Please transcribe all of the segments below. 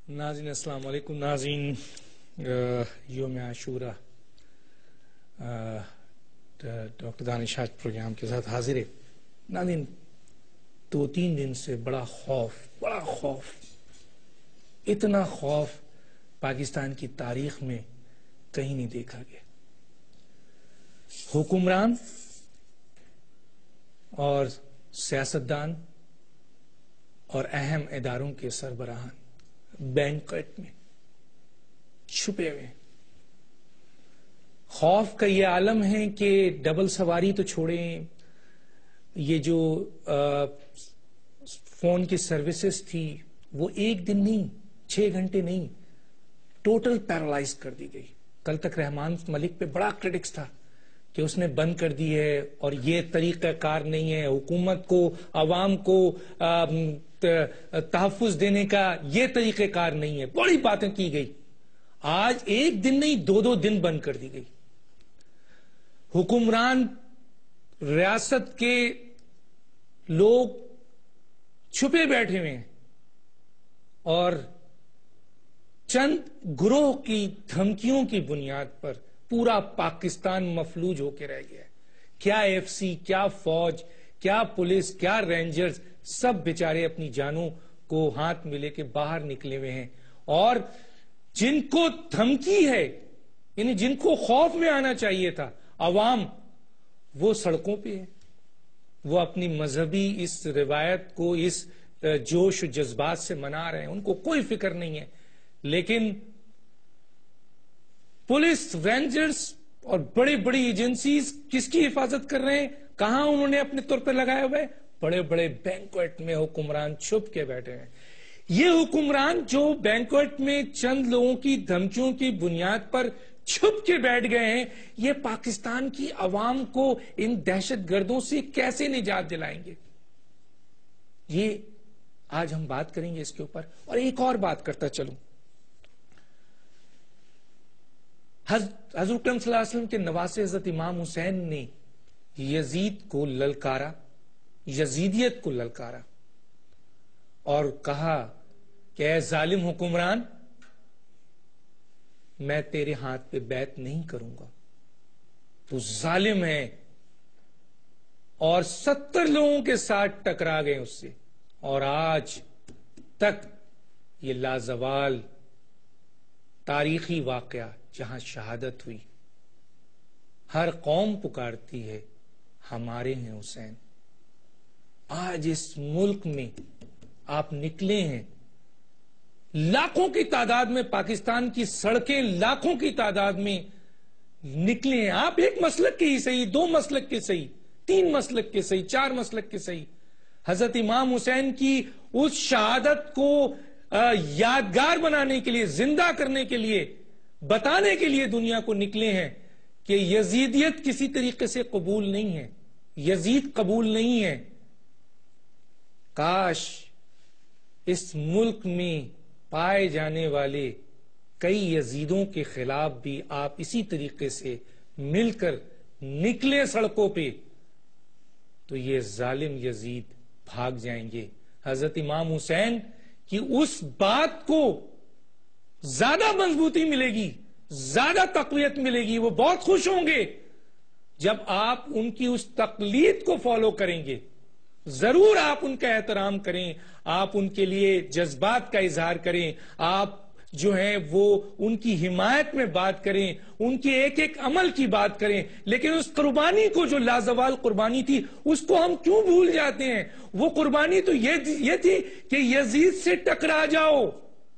ناظرین السلام علیکم. ناظرین یوم عاشورہ ڈاکٹر دانش آج پروگرام کے ساتھ حاضر ہے. ناظرین 2-3 دن سے بڑا خوف اتنا خوف پاکستان کی تاریخ میں کہیں نہیں دیکھا گیا. حکمران اور سیاستدان اور اہم اداروں کے سربراہان بینکٹ میں چھپے ہوئے. خوف کا یہ عالم ہے کہ ڈبل سواری تو چھوڑیں، یہ جو فون کی سروسز تھی وہ 1 دن نہیں 6 گھنٹے نہیں ٹوٹل پیرالائز کر دی گئی. کل تک رحمان ملک پہ بڑا کرٹکس تھا کہ اس نے بند کر دی ہے اور یہ طریقہ کار نہیں ہے، حکومت کو عوام کو تحفظ دینے کا یہ طریقہ کار نہیں ہے. بڑی باتیں کی گئی. آج 1 دن نہیں 2 دن بند کر دی گئی. حکمران ریاست کے لوگ چھپے بیٹھے ہوئے ہیں اور چند گروہ کی دھمکیوں کی بنیاد پر پورا پاکستان مفلوج ہو کے رہ گیا ہے. کیا ایف سی، کیا فوج، کیا پولیس، کیا رینجرز، سب بیچارے اپنی جانوں کو ہاتھ میں لے کے باہر نکلے ہوئے ہیں. اور جن کو دھمکی ہے، یعنی جن کو خوف میں آنا چاہیے تھا، عوام، وہ سڑکوں پہ ہے. وہ اپنی مذہبی اس روایت کو اس جوش و جذبات سے منا رہے ہیں، ان کو کوئی فکر نہیں ہے. لیکن پولیس، رینجرز اور بڑی بڑی ایجنسیز کس کی حفاظت کر رہے ہیں؟ کہاں انہوں نے اپنے طور پر لگائے ہوئے؟ بڑے بڑے بینکویٹ میں حکمران چھپ کے بیٹھے ہیں. یہ حکمران جو بینکویٹ میں چند لوگوں کی دھمکیوں کی بنیاد پر چھپ کے بیٹھ گئے ہیں، یہ پاکستان کی عوام کو ان دہشت گردوں سے کیسے نجات دلائیں گے؟ یہ آج ہم بات کریں گے اس کے اوپر. اور ایک اور بات کرتا چلوں، حضرت اکرم صلی اللہ علیہ وسلم کے نواسے حضرت امام حسین نے یزید کو للکارا، یزیدیت کو للکارا اور کہا کہ اے ظالم حکمران، میں تیرے ہاتھ پہ بیعت نہیں کروں گا، تو ظالم ہے. اور 70 لوگوں کے ساتھ ٹکرا گئے اس سے. اور آج تک یہ لازوال تاریخی واقعہ جہاں شہادت ہوئی، ہر قوم پکارتی ہے ہمارے ہیں حسین. آج اس ملک میں آپ نکلے ہیں، لاکھوں کی تعداد میں پاکستان کی سڑکیں لاکھوں کی تعداد میں نکلے ہیں. آپ ایک مسلک کے ہی صحیح، 2 مسلک کے صحیح، 3 مسلک کے صحیح، 4 مسلک کے صحیح، حضرت امام حسین کی اس شہادت کو یادگار بنانے کے لیے، زندہ کرنے کے لیے، بتانے کے لیے دنیا کو نکلے ہیں کہ یزیدیت کسی طریقے سے قبول نہیں ہے، یزید قبول نہیں ہے. کاش اس ملک میں پائے جانے والے کئی یزیدوں کے خلاف بھی آپ اسی طریقے سے مل کر نکلے سڑکوں پہ، تو یہ ظالم یزید بھاگ جائیں گے. حضرت امام حسین کی اس بات کو زیادہ مضبوطی ملے گی، زیادہ تقویت ملے گی. وہ بہت خوش ہوں گے جب آپ ان کی اس تقلید کو فالو کریں گے. ضرور آپ ان کا احترام کریں، آپ ان کے لیے جذبات کا اظہار کریں، آپ جو ہیں وہ ان کی حمایت میں بات کریں، ان کے ایک ایک عمل کی بات کریں. لیکن اس قربانی کو، جو لازوال قربانی تھی، اس کو ہم کیوں بھول جاتے ہیں؟ وہ قربانی تو یہ تھی کہ یزید سے ٹکرا جاؤ.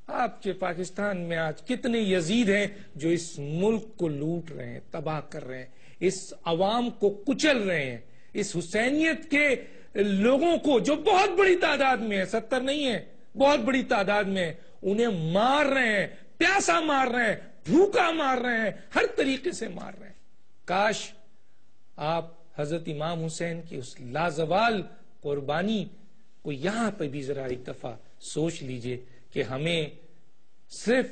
آپ کے پاکستان میں آج کتنے یزید ہیں جو اس ملک کو لوٹ رہے ہیں، تباہ کر رہے ہیں، اس عوام کو کچل رہے ہیں، اس حسینیت کے لوگوں کو جو بہت بڑی تعداد میں ہے، 70 نہیں ہے، بہت بڑی تعداد میں، انہیں مار رہے ہیں، پیاسا مار رہے ہیں، بھوکا مار رہے ہیں، ہر طریقے سے مار رہے ہیں. کاش آپ حضرت امام حسین کی اس لازوال قربانی کو یہاں پہ بھی ذرا ایک دفعہ سوچ لیجئے کہ ہمیں صرف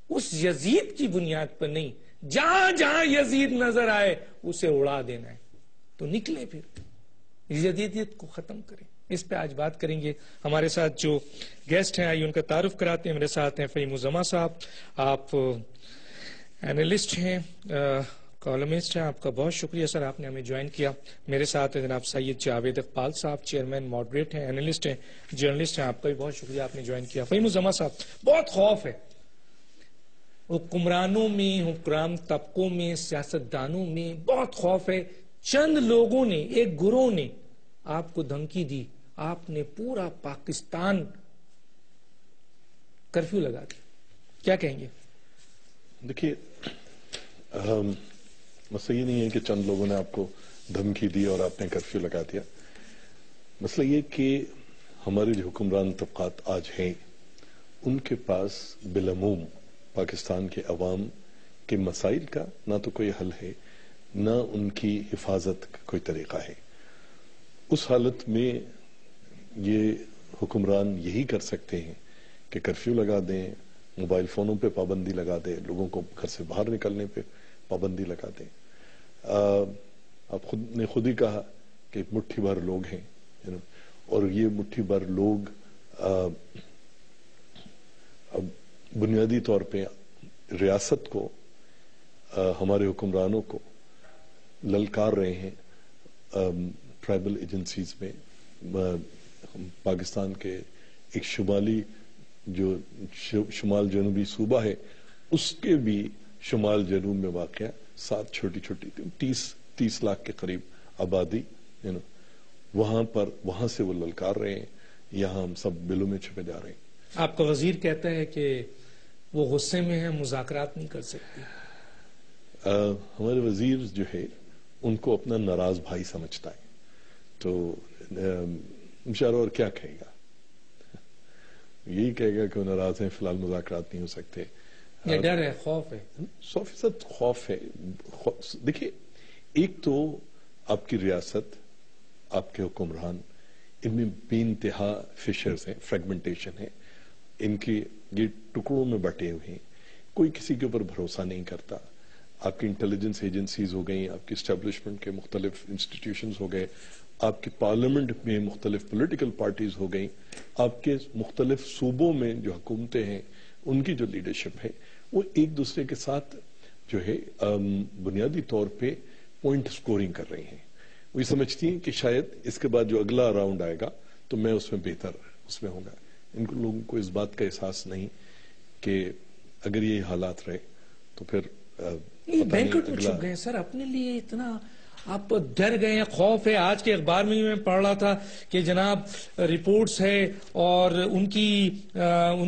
اس یزید کی بنیاد پر نہیں، جہاں جہاں یزید نظر آئے اسے اڑا دینا ہے. تو نکلے پھر یزیدیت کو ختم کریں. اس پہ آج بات کریں گے. ہمارے ساتھ جو گیسٹ ہیں آئیے ان کا تعارف کراتے ہیں. میرے ساتھ ہیں فہیم الزما صاحب. آپ اینالسٹ ہیں, کالمسٹ ہیں. آپ کا بہت شکریہ سر, آپ نے ہمیں جوائن کیا. میرے ساتھ ہیں جناب سید جاوید اقبال صاحب, چیئرمین ماڈریٹ ہیں, اینالسٹ ہیں, جرنلسٹ ہیں. آپ کا بھی بہت شکریہ, آپ نے جوائن کیا. فہیم الزما صاحب, بہت خوف ہے حکمرانوں میں, حکام طبقوں میں, سیاستدانوں میں بہت خوف ہے. چند لوگوں نے, ایک گروہ نے آپ کو دھمکی دی, آپ نے پورا پاکستان کرفیو لگا دیا. کیا کہیں گے؟ دیکھیے, مسئلہ یہ نہیں ہے کہ چند لوگوں نے آپ کو دھمکی دی اور آپ نے کرفیو لگا دیا. مسئلہ یہ کہ ہمارے جو حکمران طبقات آج ہیں ان کے پاس بالعموم پاکستان کے عوام کے مسائل کا نہ تو کوئی حل ہے, نہ ان کی حفاظت کا کوئی طریقہ ہے. اس حالت میں یہ حکمران یہی کر سکتے ہیں کہ کرفیو لگا دیں, موبائل فونوں پہ پابندی لگا دیں, لوگوں کو گھر سے باہر نکلنے پہ پابندی لگا دیں. آپ خود ہی کہا کہ ایک مٹھی بھر لوگ ہیں, اور یہ مٹھی بھر لوگ بنیادی طور پہ ریاست کو, ہمارے حکمرانوں کو للکار رہے ہیں. ٹرائبل ایجنسیز میں پاکستان کے ایک شمالی جو شمال جنوبی صوبہ ہے اس کے بھی شمال جنوب میں واقع 7 چھوٹی چھوٹی 30 لاکھ کے قریب آبادی, وہاں سے وہ للکار رہے ہیں. یہاں ہم سب بلوں میں چھپے جا رہے ہیں. آپ کا وزیر کہتا ہے کہ وہ غصے میں ہیں, مذاکرات نہیں کر سکتے. ہمارے وزیر جو ہے ان کو اپنا ناراض بھائی سمجھتا ہے, تو بیچارہ اور کیا کہے گا, یہی کہے گا کہ وہ ناراض ہیں, فی الحال مذاکرات نہیں ہو سکتے. یہ ڈر ہے, خوف ہے, 100% خوف ہے. دیکھیے, ایک تو آپ کی ریاست, آپ کے حکمران, ان میں بے انتہا فشرز ہیں, فریگمنٹیشن ہے, ان کے یہ ٹکڑوں میں بٹے ہوئے ہیں. کوئی کسی کے اوپر بھروسہ نہیں کرتا. آپ کی انٹیلیجنس ایجنسیز ہو گئیں, آپ کی اسٹیبلشمنٹ کے مختلف انسٹیٹیوشنز ہو گئے, آپ کی پارلیمنٹ میں مختلف پولیٹیکل پارٹیز ہو گئیں, آپ کے مختلف صوبوں میں جو حکومتیں ہیں ان کی جو لیڈرشپ ہے وہ ایک دوسرے کے ساتھ جو ہے بنیادی طور پہ پوائنٹ سکورنگ کر رہی ہیں. وہ یہ سمجھتی ہیں کہ شاید اس کے بعد جو اگلا راؤنڈ آئے گا تو میں اس میں بہتر اس میں ہوگا. ان کو لوگوں کو اس بات کا احساس نہیں کہ اگر یہ حالات رہے تو پھر بینکٹ میں چھپ گئے سر, اپنے لیے اتنا آپ ڈر گئے ہیں, خوف ہے. آج کے اخبار میں میں پڑھ رہا تھا کہ جناب رپورٹس ہے اور ان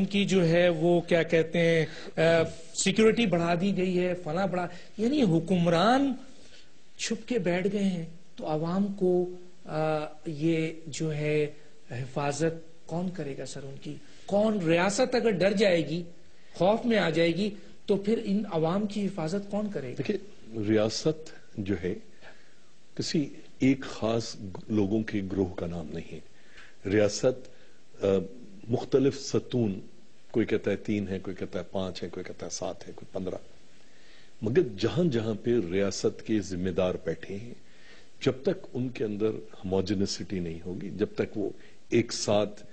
کی جو ہے وہ کیا کہتے ہیں سیکیورٹی بڑھا دی گئی ہے, فلاں بڑھا, یعنی حکمران چھپ کے بیٹھ گئے ہیں. تو عوام کو یہ جو ہے حفاظت کون کرے گا سر ان کی؟ کون؟ ریاست اگر ڈر جائے گی, خوف میں آ جائے گی, تو پھر ان عوام کی حفاظت کون کرے گا؟ دیکھیے, ریاست جو ہے کسی ایک خاص لوگوں کے گروہ کا نام نہیں ہے. ریاست مختلف ستون, کوئی کہتا ہے 3 ہے, کوئی کہتا ہے 5 ہے, کوئی کہتا ہے 7 ہے, کوئی 15, مگر جہاں جہاں پہ ریاست کے ذمہ دار بیٹھے ہیں, جب تک ان کے اندر ہوموجینسٹی نہیں ہوگی, جب تک وہ ایک ساتھ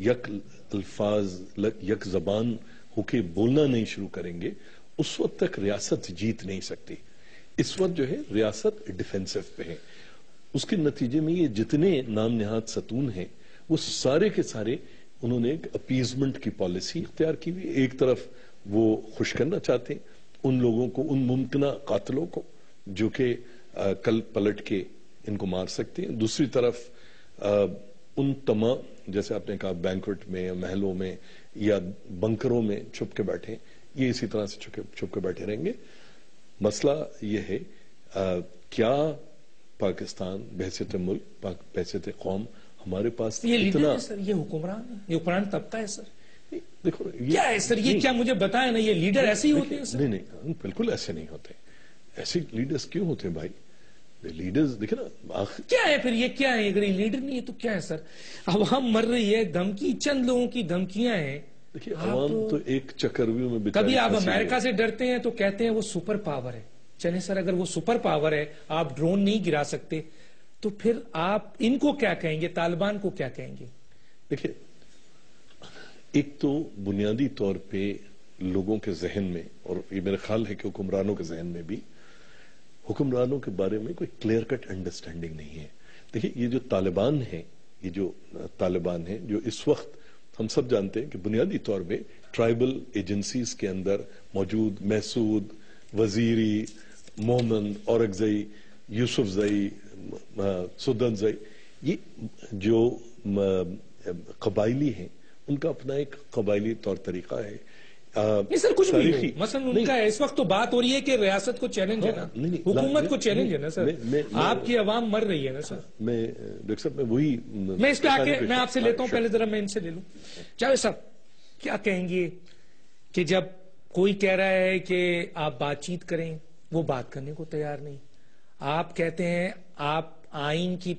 یک الفاظ یک زبان ہو کے بولنا نہیں شروع کریں گے, اس وقت تک ریاست جیت نہیں سکتی. اس وقت جو ہے ریاست ڈیفینسو پہ ہے. اس کے نتیجے میں یہ جتنے نام نہاد ستون ہیں وہ سارے کے سارے انہوں نے ایک اپیزمنٹ کی پالیسی اختیار کی ہوئی. ایک طرف وہ خوش کرنا چاہتے ہیں ان لوگوں کو, ان ممکنہ قاتلوں کو جو کہ کل پلٹ کے ان کو مار سکتے ہیں. دوسری طرف ان تمام, جیسے آپ نے کہا بینکوٹ میں, محلوں میں یا بنکروں میں چھپ کے بیٹھے, یہ اسی طرح سے چھپ کے بیٹھے رہیں گے. مسئلہ یہ ہے کیا پاکستان بحیثیت ملک, بحیثیت قوم, ہمارے پاس یہ لیڈر اتنا, ہے سر, یہ حکمران ہے, یہ حکمران طبقہ ہے سر. دیکھو کیا ہے سر, یہ کیا مجھے بتائیں نا, یہ لیڈر ایسے ہی ہوتے ہیں سر؟ نہیں, بالکل ایسے نہیں ہوتے. ایسے لیڈرز کیوں ہوتے ہیں بھائی؟ لیڈرز دیکھیں نا, کیا ہے پھر, یہ کیا ہے؟ اگر یہ لیڈر نہیں ہے تو کیا ہے سر؟ عوام مر رہی ہے, دھمکی, چند لوگوں کی دھمکیاں ہیں. دیکھیے, عوام تو ایک چکرویوں میں بیچاری. کبھی آپ امریکہ سے ڈرتے ہیں تو کہتے ہیں وہ سپر پاور ہے. چلیں سر, اگر وہ سپر پاور ہے, آپ ڈرون نہیں گرا سکتے, تو پھر آپ ان کو کیا کہیں گے, طالبان کو کیا کہیں گے؟ دیکھیے, ایک تو بنیادی طور پہ لوگوں کے ذہن میں, اور یہ میرا خیال ہے کہ حکمرانوں کے ذہن میں بھی, حکمرانوں کے بارے میں کوئی کلیئر کٹ انڈرسٹینڈنگ نہیں ہے. دیکھیے, یہ جو طالبان ہیں, جو اس وقت ہم سب جانتے ہیں کہ بنیادی طور پہ ٹرائبل ایجنسیز کے اندر موجود محسود, وزیری, مومن, اورکزئی, یوسف زئی, سدن زئی, یہ جو قبائلی ہیں ان کا اپنا ایک قبائلی طور طریقہ ہے. نہیں سر, کچھ بھی ہو, مثلا ان کا اس وقت تو بات ہو رہی ہے کہ ریاست کو چیلنج ہے نا, حکومت کو چیلنج ہے نا سر, آپ کی عوام مر رہی ہے نا سر. میں ڈاکٹر صاحب, میں وہی میں اس پہ آ کے میں آپ سے لیتا ہوں, پہلے ذرا میں ان سے لے لوں. جاوید صاحب, کیا کہیں گے کہ جب کوئی کہہ رہا ہے کہ آپ بات چیت کریں, وہ بات کرنے کو تیار نہیں. آپ کہتے ہیں آپ آئین کی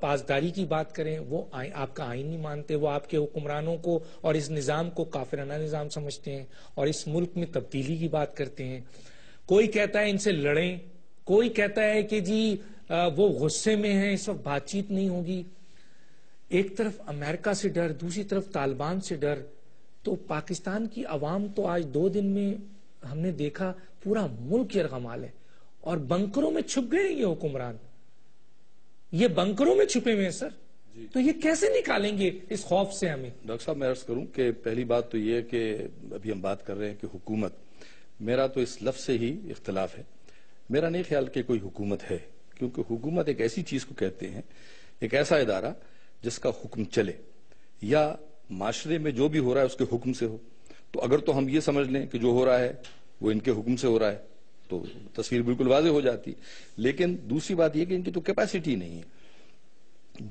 پاسداری کی بات کریں, وہ آپ کا آئین نہیں مانتے, وہ آپ کے حکمرانوں کو اور اس نظام کو کافرانہ نظام سمجھتے ہیں اور اس ملک میں تبدیلی کی بات کرتے ہیں. کوئی کہتا ہے ان سے لڑیں, کوئی کہتا ہے کہ جی وہ غصے میں ہیں, اس وقت بات چیت نہیں ہوگی. ایک طرف امریکہ سے ڈر, دوسری طرف طالبان سے ڈر. تو پاکستان کی عوام تو آج 2 دن میں ہم نے دیکھا پورا ملک یرغمال ہے, اور بنکروں میں چھپ گئے یہ حکمران, یہ بنکروں میں چھپے ہوئے ہیں سر. تو یہ کیسے نکالیں گے اس خوف سے ہمیں؟ ڈاکٹر صاحب, میں عرض کروں کہ پہلی بات تو یہ ہے کہ ابھی ہم بات کر رہے ہیں کہ حکومت, میرا تو اس لفظ سے ہی اختلاف ہے. میرا نہیں خیال کہ کوئی حکومت ہے, کیونکہ حکومت ایک ایسی چیز کو کہتے ہیں, ایک ایسا ادارہ جس کا حکم چلے, یا معاشرے میں جو بھی ہو رہا ہے اس کے حکم سے ہو. تو اگر تو ہم یہ سمجھ لیں کہ جو ہو رہا ہے وہ ان کے حکم سے ہو رہا ہے تو تصویر بالکل واضح ہو جاتی. لیکن دوسری بات یہ کہ ان کی تو کیپیسٹی نہیں ہے.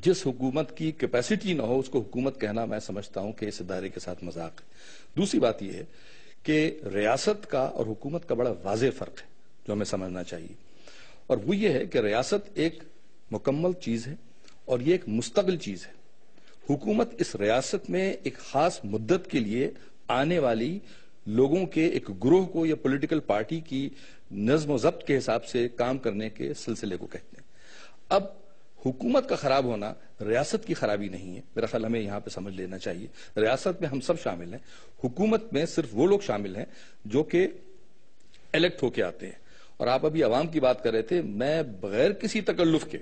جس حکومت کی کیپیسٹی نہ ہو اس کو حکومت کہنا میں سمجھتا ہوں کہ اس ادارے کے ساتھ مذاق ہے. دوسری بات یہ ہے کہ ریاست کا اور حکومت کا بڑا واضح فرق ہے جو ہمیں سمجھنا چاہیے, اور وہ یہ ہے کہ ریاست ایک مکمل چیز ہے اور یہ ایک مستقل چیز ہے. حکومت اس ریاست میں ایک خاص مدت کے لیے آنے والی لوگوں کے ایک گروہ کو یا پولیٹیکل پارٹی کی نظم و ضبط کے حساب سے کام کرنے کے سلسلے کو کہتے ہیں. اب حکومت کا خراب ہونا ریاست کی خرابی نہیں ہے, میرا خیال ہمیں یہاں پہ سمجھ لینا چاہیے. ریاست میں ہم سب شامل ہیں, حکومت میں صرف وہ لوگ شامل ہیں جو کہ الیکٹ ہو کے آتے ہیں. اور آپ ابھی عوام کی بات کر رہے تھے, میں بغیر کسی تکلف کے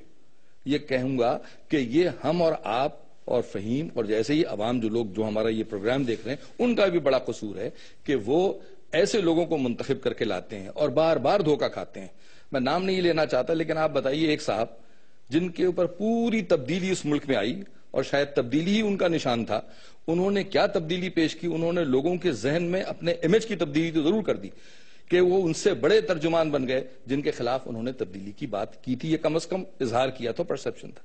یہ کہوں گا کہ یہ ہم اور آپ اور فہیم اور جیسے ہی عوام جو لوگ جو ہمارا یہ پروگرام دیکھ رہے ہیں ان کا بھی بڑا قصور ہے کہ وہ ایسے لوگوں کو منتخب کر کے لاتے ہیں اور بار بار دھوکہ کھاتے ہیں. میں نام نہیں لینا چاہتا, لیکن آپ بتائیے ایک صاحب جن کے اوپر پوری تبدیلی اس ملک میں آئی اور شاید تبدیلی ہی ان کا نشان تھا, انہوں نے کیا تبدیلی پیش کی؟ انہوں نے لوگوں کے ذہن میں اپنے امیج کی تبدیلی تو ضرور کر دی کہ وہ ان سے بڑے ترجمان بن گئے جن کے خلاف انہوں نے تبدیلی کی بات کی تھی, یہ کم از کم اظہار کیا تو پرسپشن تھا.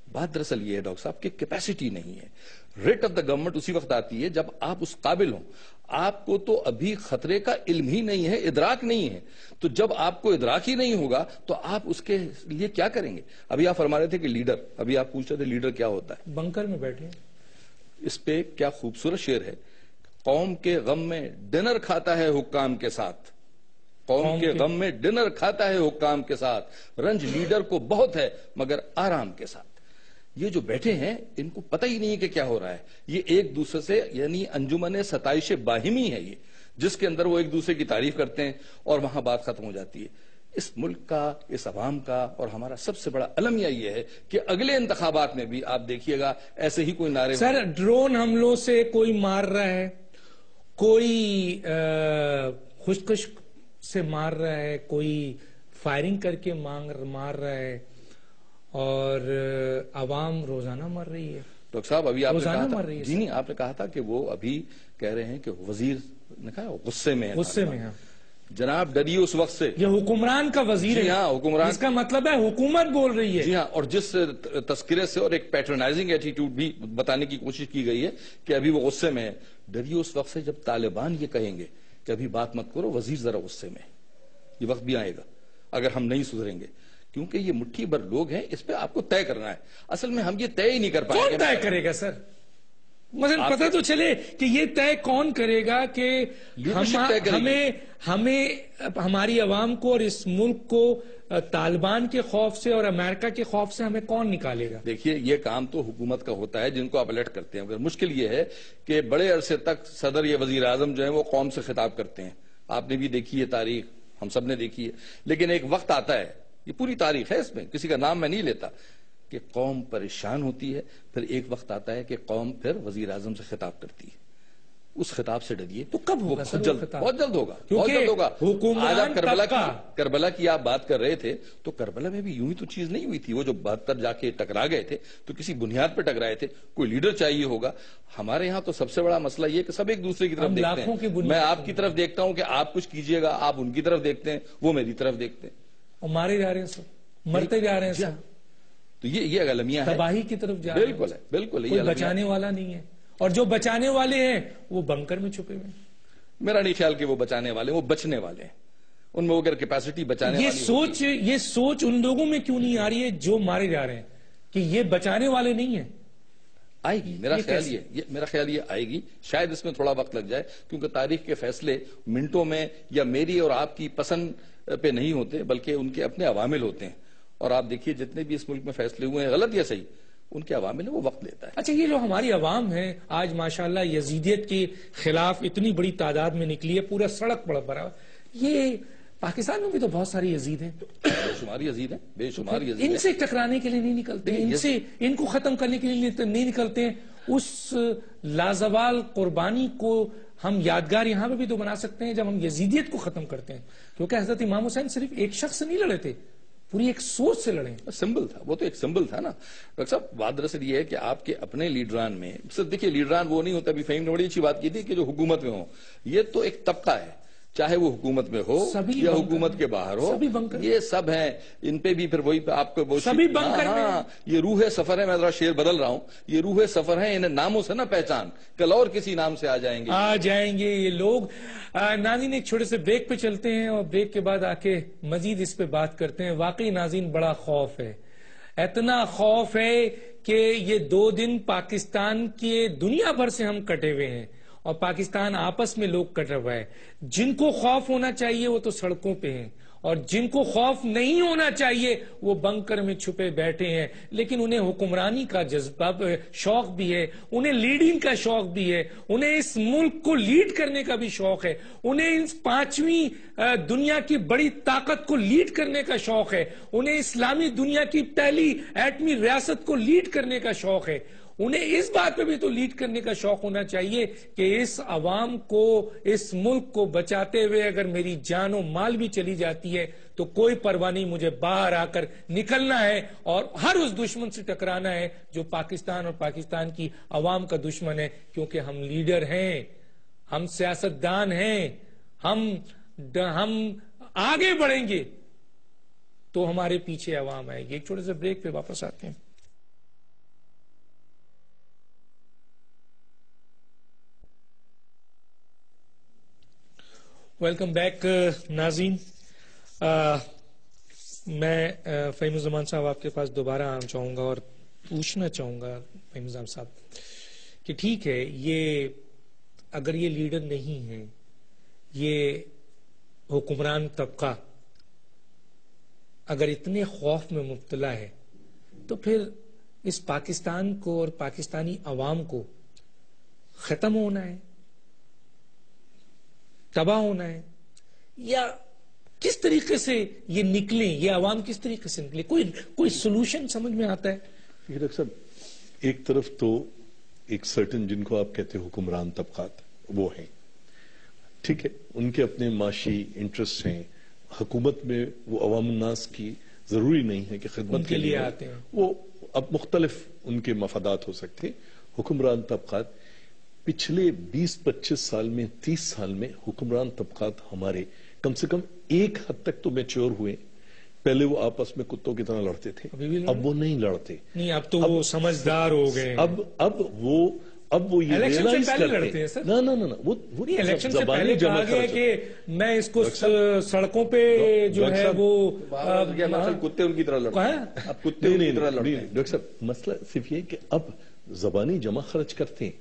بات دراصل یہ ہے ڈاکٹر صاحب کہ کیپیسٹی نہیں ہے. ریٹ آف دا گورنمنٹ اسی وقت آتی ہے جب آپ اس قابل ہوں. آپ کو تو ابھی خطرے کا علم ہی نہیں ہے, ادراک نہیں ہے. تو جب آپ کو ادراک ہی نہیں ہوگا تو آپ اس کے لیے کیا کریں گے؟ ابھی آپ فرما رہے تھے کہ لیڈر, ابھی آپ پوچھ رہے تھے لیڈر کیا ہوتا ہے. بنکر میں بیٹھے, اس پہ کیا خوبصورت شعر ہے, قوم کے غم میں ڈنر کھاتا ہے حکام کے ساتھ, قوم کے غم میں ڈنر کھاتا ہے حکام کے ساتھ, رنج لیڈر کو بہت ہے مگر آرام کے ساتھ. یہ جو بیٹھے ہیں ان کو پتہ ہی نہیں کہ کیا ہو رہا ہے. یہ ایک دوسرے سے یعنی انجمن ستائش باہمی ہے یہ, جس کے اندر وہ ایک دوسرے کی تعریف کرتے ہیں اور وہاں بات ختم ہو جاتی ہے. اس ملک کا, اس عوام کا اور ہمارا سب سے بڑا المیہ یہ ہے کہ اگلے انتخابات میں بھی آپ دیکھیے گا ایسے ہی کوئی نعرے. سر ڈرون حملوں سے کوئی مار رہا ہے, کوئی خشکش سے مار رہا ہے, کوئی فائرنگ کر کے مار رہا ہے, اور عوام روزانہ مر رہی ہے. ڈاکٹر صاحب ابھی آپ نے کہا تھا, جی نہیں آپ نے کہا تھا کہ وہ ابھی کہہ رہے ہیں کہ وزیر نے کہا غصے میں ہے. غصے میں ہے جناب, ڈریے اس وقت سے. یہ حکمران کا وزیر ہے. جی ہاں, حکمران. اس کا مطلب ہے حکومت بول رہی ہے. جی ہاں, اور جس تذکرے سے اور ایک پیٹرنائزنگ ایٹیٹیوڈ بھی بتانے کی کوشش کی گئی ہے کہ ابھی وہ غصے میں ہے. ڈریے اس وقت سے جب طالبان یہ کہیں گے کہ ابھی بات مت کرو, وزیر ذرا غصے میں. یہ وقت بھی آئے گا اگر ہم نہیں سدھریں گے, کیونکہ یہ مٹھی بھر لوگ ہیں, اس پہ آپ کو طے کرنا ہے. اصل میں ہم یہ طے ہی نہیں کر پائیں گے. کون طے کرے گا سر؟ مثلا پتہ تو چلے کہ یہ طے کون کرے گا کہ ہمیں ہماری عوام کو اور اس ملک کو طالبان کے خوف سے اور امریکہ کے خوف سے ہمیں کون نکالے گا؟ دیکھیے یہ کام تو حکومت کا ہوتا ہے جن کو آپ الرٹ کرتے ہیں، مشکل یہ ہے کہ بڑے عرصے تک صدر یا وزیر اعظم جو ہیں وہ قوم سے خطاب کرتے ہیں، آپ نے بھی دیکھی ہے تاریخ، ہم سب نے دیکھی ہے، لیکن ایک وقت آتا ہے، یہ پوری تاریخ ہے، اس میں کسی کا نام میں نہیں لیتا، کہ قوم پریشان ہوتی ہے، پھر ایک وقت آتا ہے کہ قوم پھر وزیر اعظم سے خطاب کرتی ہے، اس خطاب سے ڈریے۔ تو کب ہوگا بہت جلد ہوگا، بہت جلد ہوگا۔ آج آپ کربلا کی آپ بات کر رہے تھے، تو کربلا میں بھی یوں ہی تو چیز نہیں ہوئی تھی، وہ جو 72 جا کے ٹکرا گئے تھے تو کسی بنیاد پہ ٹکرائے تھے، کوئی لیڈر چاہیے ہوگا۔ ہمارے ہاں تو سب سے بڑا مسئلہ یہ کہ سب ایک دوسرے کی طرف دیکھتے ہیں، میں آپ کی طرف دیکھتا ہوں کہ آپ کچھ کیجئے گا، آپ ان کی طرف دیکھتے ہیں، وہ میری طرف دیکھتے ہیں، اور مارے جا رہے ہیں سب، مرتے جا رہے ہیں سب، تو یہ المیہ ہے، تباہی کی طرف جا رہے ہیں، بالکل ہے، بالکل کوئی بچانے والا نہیں ہے، اور جو بچانے والے ہیں وہ بنکر میں چھپے ہوئے ہیں۔ میرا نہیں خیال کہ وہ بچانے والے، وہ بچنے والے ہیں، ان میں اگر کیپیسٹی بچانے والی یہ سوچ ان لوگوں میں کیوں نہیں آ رہی ہے جو مارے جا رہے ہیں کہ یہ بچانے والے نہیں ہیں؟ آئے گی، میرا خیال یہ آئے گی، شاید اس میں تھوڑا وقت لگ جائے، کیونکہ تاریخ کے فیصلے منٹوں میں یا میری اور آپ کی پسند پہ نہیں ہوتے، بلکہ ان کے اپنے عوامل ہوتے ہیں، اور آپ دیکھیے جتنے بھی اس ملک میں فیصلے ہوئے ہیں، غلط یا صحیح، ان کے عوامل ہیں، وہ وقت لیتا ہے۔ اچھا، یہ جو ہماری عوام ہے آج ماشاءاللہ یزیدیت کے خلاف اتنی بڑی تعداد میں نکلی ہے، پورا سڑک پر بھرا، یہ پاکستان میں بھی تو بہت ساری یزید ہیں، بے شمار یزید ہیں، بے شمار یزید ہیں، ان سے ٹکرانے کے لیے نہیں نکلتے، ان کو ختم کرنے کے لیے نہیں نکلتے ہیں۔ اس لازوال قربانی کو ہم یادگار یہاں پہ بھی تو بنا سکتے ہیں جب ہم یزیدیت کو ختم کرتے ہیں، کیونکہ حضرت امام حسین صرف ایک شخص سے نہیں لڑے تھے، پوری ایک سوچ سے لڑیں۔ سمبل تھا، وہ تو ایک سمبل تھا نا ڈاکٹر صاحب۔ بات دراصل یہ ہے کہ آپ کے اپنے لیڈران میں دیکھیے، لیڈران وہ نہیں ہوتا، ابھی فہیم نے بڑی اچھی بات کی تھی کہ جو حکومت میں ہوں، یہ تو ایک طبقہ ہے، چاہے وہ حکومت میں ہو یا حکومت کے باہر ہو، یہ سب ہیں، ان پہ بھی پھر وہی آپ کو یہ روح سفر ہے، میں ذرا شعر بدل رہا ہوں، یہ روح سفر ہے، انہیں ناموں سے نہ پہچان، کل اور کسی نام سے آ جائیں گے یہ لوگ۔ ناظرین ایک چھوٹے سے بریک پہ چلتے ہیں اور بریک کے بعد آ کے مزید اس پہ بات کرتے ہیں۔ واقعی ناظرین بڑا خوف ہے، اتنا خوف ہے کہ یہ 2 دن پاکستان کے دنیا بھر سے ہم کٹے ہوئے ہیں، اور پاکستان آپس میں لوگ کٹ رہا ہے۔ جن کو خوف ہونا چاہیے وہ تو سڑکوں پہ ہیں، اور جن کو خوف نہیں ہونا چاہیے وہ بنکر میں چھپے بیٹھے ہیں، لیکن انہیں حکمرانی کا جذبہ شوق بھی ہے، انہیں لیڈنگ کا شوق بھی ہے، انہیں اس ملک کو لیڈ کرنے کا بھی شوق ہے، انہیں اس 5ویں دنیا کی بڑی طاقت کو لیڈ کرنے کا شوق ہے، انہیں اسلامی دنیا کی پہلی ایٹمی ریاست کو لیڈ کرنے کا شوق ہے۔ انہیں اس بات پہ بھی تو لیڈ کرنے کا شوق ہونا چاہیے کہ اس عوام کو، اس ملک کو بچاتے ہوئے اگر میری جان و مال بھی چلی جاتی ہے تو کوئی پرواہ نہیں، مجھے باہر آ کر نکلنا ہے اور ہر اس دشمن سے ٹکرانا ہے جو پاکستان اور پاکستان کی عوام کا دشمن ہے، کیونکہ ہم لیڈر ہیں، ہم سیاستدان ہیں، ہم آگے بڑھیں گے تو ہمارے پیچھے عوام آئے گی۔ ایک چھوٹے سے بریک پہ واپس آتے ہیں۔ ویلکم بیک ناظرین، میں فہیم الزمان صاحب آپ کے پاس دوبارہ آنا چاہوں گا اور پوچھنا چاہوں گا فہیم الزمان صاحب کہ ٹھیک ہے، یہ اگر یہ لیڈر نہیں ہے، یہ حکمران طبقہ اگر اتنے خوف میں مبتلا ہے تو پھر اس پاکستان کو اور پاکستانی عوام کو ختم ہونا ہے، تباہ ہونا ہے، یا کس طریقے سے یہ نکلیں، یہ عوام کس طریقے سے نکلے؟ کوئی سولوشن سمجھ میں آتا ہے؟ ڈاکٹر صاحب، ایک طرف تو ایک سرٹن جن کو آپ کہتے ہیں حکمران طبقات، وہ ہیں، ٹھیک ہے، ان کے اپنے معاشی انٹرسٹ ہیں، حکومت میں وہ عوام الناس کی ضروری نہیں ہے کہ خدمت کے لیے آتے ہیں، وہ اب مختلف ان کے مفادات ہو سکتے ہیں۔ حکمران طبقات پچھلے 20-25 سال میں، 30 سال میں حکمران طبقات ہمارے کم سے کم ایک حد تک تو میچور ہوئے۔ پہلے وہ آپس میں کتوں کی طرح لڑتے تھے، اب وہ نہیں لڑتے، نہیں، اب تو وہ سمجھدار ہو گئے، اب وہ یہ ریئلائز کرتے ہیں، نہ وہ الیکشن سے پہلے کہا گیا کہ میں اس کو سڑکوں پہ جو ہے وہ کتے ان کی طرح لڑتے ہیں، اب کتے ان کی طرح لڑتے ہیں۔ ڈاکٹر صاحب، مسئلہ صرف یہ کہ اب زبانی جمع خرچ کرتے ہیں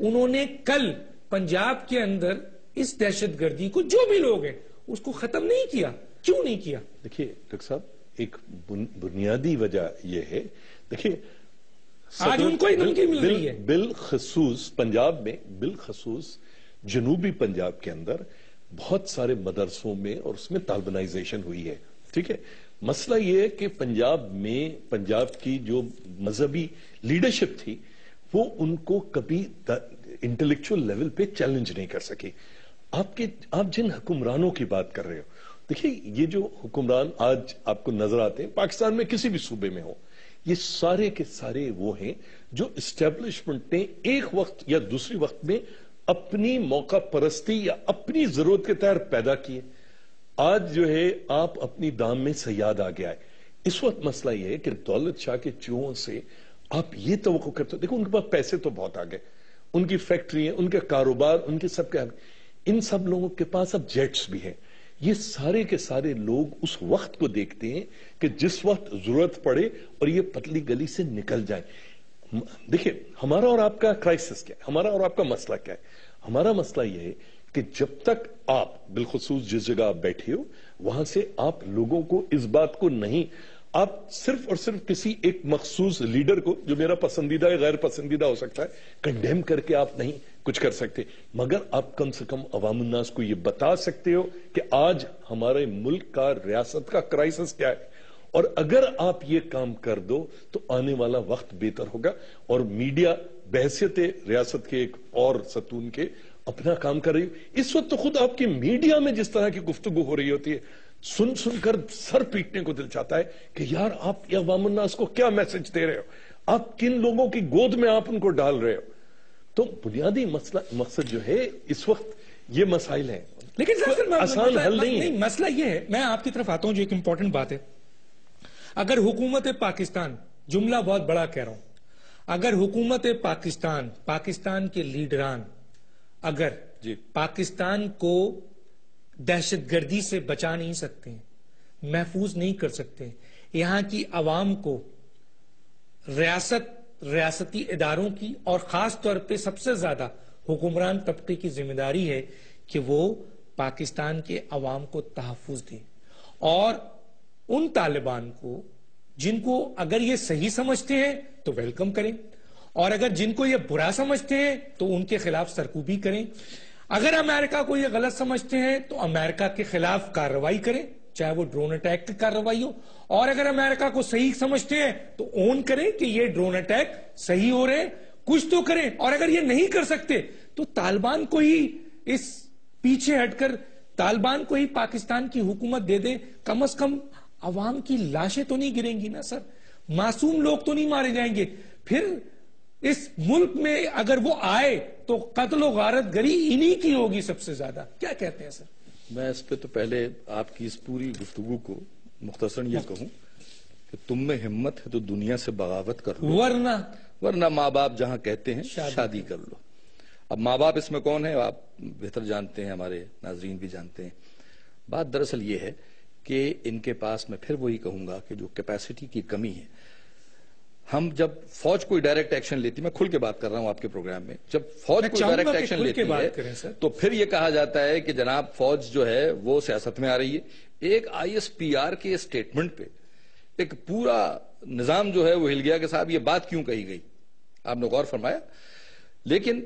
انہوں نے کل پنجاب کے اندر اس دہشت گردی کو جو بھی لوگ ہیں اس کو ختم نہیں کیا. کیوں نہیں کیا؟ دیکھیے ڈاکٹر صاحب ایک بنیادی وجہ یہ ہے, دیکھیے آج ان کو ہی دھمکی مل رہی ہے. بالخصوص پنجاب میں, بالخصوص جنوبی پنجاب کے اندر بہت سارے مدرسوں میں اور اس میں طالبانائزیشن ہوئی ہے. ٹھیک ہے, مسئلہ یہ ہے کہ پنجاب میں پنجاب کی جو مذہبی لیڈرشپ تھی وہ ان کو کبھی انٹلیکچوئل لیول پہ چیلنج نہیں کر سکی. آپ جن حکمرانوں کی بات کر رہے ہو, دیکھیے یہ جو حکمران آج آپ کو نظر آتے ہیں پاکستان میں کسی بھی صوبے میں ہو, یہ سارے کے سارے وہ ہیں جو اسٹیبلشمنٹ نے ایک وقت یا دوسری وقت میں اپنی موقع پرستی یا اپنی ضرورت کے تحت پیدا کیے. آج جو ہے آپ اپنی دام میں صیاد آ گیا ہے. اس وقت مسئلہ یہ ہے کہ دولت شاہ کے چوہوں سے آپ یہ توقع کرتے ہو, دیکھو ان کے پاس پیسے تو بہت آ گئے, ان کی فیکٹری ہیں, ان کے کاروبار, ان کے سب کے, ان سب لوگوں کے پاس اب جیٹس بھی ہیں. یہ سارے کے سارے لوگ اس وقت کو دیکھتے ہیں کہ جس وقت ضرورت پڑے اور یہ پتلی گلی سے نکل جائیں. دیکھیں ہمارا اور آپ کا کرائسس کیا ہے, ہمارا اور آپ کا مسئلہ کیا ہے. ہمارا مسئلہ یہ ہے کہ جب تک آپ بالخصوص جس جگہ آپ بیٹھے ہو وہاں سے آپ لوگوں کو اس بات کو نہیں, آپ صرف اور صرف کسی ایک مخصوص لیڈر کو جو میرا پسندیدہ یا غیر پسندیدہ ہو سکتا ہے کنڈیم کر کے آپ نہیں کچھ کر سکتے, مگر آپ کم سے کم عوام الناس کو یہ بتا سکتے ہو کہ آج ہمارے ملک کا, ریاست کا کرائسس کیا ہے, اور اگر آپ یہ کام کر دو تو آنے والا وقت بہتر ہوگا. اور میڈیا بحیثیت ریاست کے ایک اور ستون کے اپنا کام کر رہی ہو. اس وقت تو خود آپ کی میڈیا میں جس طرح کی گفتگو ہو رہی ہوتی ہے سن سن کر سر پیٹنے کو دل چاہتا ہے کہ یار آپ عوام الناس کو کیا میسج دے رہے ہو, آپ کن لوگوں کی گود میں آپ ان کو ڈال رہے ہو. تو بنیادی مقصد جو ہے اس وقت یہ مسائل ہیں, لیکن آسان حل نہیں ہے. مسئلہ یہ ہے, میں آپ کی طرف آتا ہوں جو ایک امپورٹنٹ بات ہے. اگر حکومت پاکستان, جملہ بہت بڑا کہہ رہا ہوں, اگر حکومت پاکستان, پاکستان کے لیڈران اگر پاکستان کو دہشت گردی سے بچا نہیں سکتے, محفوظ نہیں کر سکتے, یہاں کی عوام کو ریاستی اداروں کی اور خاص طور پہ سب سے زیادہ حکمران طبقے کی ذمہ داری ہے کہ وہ پاکستان کے عوام کو تحفظ دیں, اور ان طالبان کو جن کو اگر یہ صحیح سمجھتے ہیں تو ویلکم کریں, اور اگر جن کو یہ برا سمجھتے ہیں تو ان کے خلاف سرکوبی کریں. اگر امریکہ کو یہ غلط سمجھتے ہیں تو امریکہ کے خلاف کارروائی کریں, چاہے وہ ڈرون اٹیک کی کارروائی ہو, اور اگر امریکہ کو صحیح سمجھتے ہیں تو اون کریں کہ یہ ڈرون اٹیک صحیح ہو رہے ہیں, کچھ تو کریں. اور اگر یہ نہیں کر سکتے تو طالبان کو ہی اس پیچھے ہٹ کر طالبان کو ہی پاکستان کی حکومت دے دیں. کم از کم عوام کی لاشیں تو نہیں گریں گی نا سر, معصوم لوگ تو نہیں مارے جائیں گے. پھر اس ملک میں اگر وہ آئے تو قتل و غارت گری انہی کی ہوگی سب سے زیادہ. کیا کہتے ہیں سر؟ میں اس پہ تو پہلے آپ کی اس پوری گفتگو کو مختصراً یہ کہوں کہ تم میں ہمت ہے تو دنیا سے بغاوت کر لو, ورنہ ماں باپ جہاں کہتے ہیں شادی کر لو. اب ماں باپ اس میں کون ہے آپ بہتر جانتے ہیں, ہمارے ناظرین بھی جانتے ہیں. بات دراصل یہ ہے کہ ان کے پاس, میں پھر وہی کہوں گا کہ جو کیپیسٹی کی کمی ہے. ہم جب فوج کوئی ڈائریکٹ ایکشن لیتی, میں کھل کے بات کر رہا ہوں آپ کے پروگرام میں, جب فوج کوئی ڈائریکٹ ایکشن لیتی ہے تو پھر یہ کہا جاتا ہے کہ جناب فوج جو ہے وہ سیاست میں آ رہی ہے. ایک ISPR کے اسٹیٹمنٹ پہ ایک پورا نظام جو ہے وہ ہل گیا کہ صاحب یہ بات کیوں کہی گئی, آپ نے غور فرمایا. لیکن